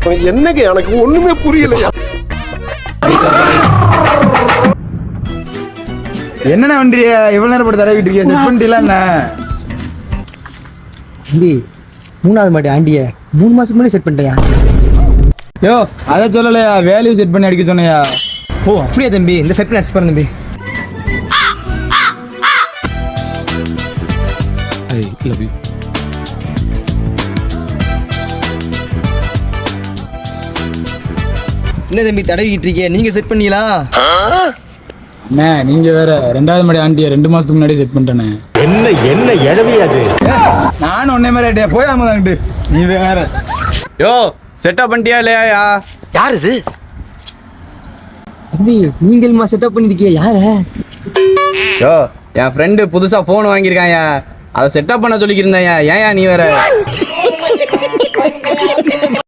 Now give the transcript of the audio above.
என்னங்க எனக்கு ஒண்ணுமே புரியலையா? என்னண்ணா வண்டியா இவ்வளவு நேரம் போட்டு தடவிட்டு இருக்கியா? செட் பண்ணிட்டீங்களா என்ன? தம்பி 3வது மாடி ஆண்டிய 3 மாசத்துக்கு முன்னாடி செட் பண்ணிட்டியா? யோ அதை சொல்லலையா, வேல்யூ செட் பண்ணி அடிக்க சொன்னையா? ஓ அப்படியே தம்பி, இந்த செட் பண்ணி அடிச்சு பாருங்க தம்பி. I love you. என்ன தம்பி தடவிக்கிட்டு இருக்கீங்க? நீங்க செட் பண்ணீங்களா? அண்ணே நீங்க வேற 2வது மாடி ஆண்டிய 2 மாசத்துக்கு முன்னாடி செட் பண்ணிட்டேனே. என்ன எழவியாது? நானும் ஒன்னே மாதிரி ஆயிட்டே போயாம தாங்கிட்டு நீ வேற. யோ செட்டப் பண்ணிட்டியா இல்லையா? யார் இது? தம்பி நீங்கள்மா செட்டப் பண்ணிருக்கீங்க? யாரு? யோ என் ஃப்ரெண்டு புதுசா போன் வாங்கியிருக்காயா, அதை செட்டப் பண்ண சொல்லிக்கிருந்தேன். ஏன் நீ வேற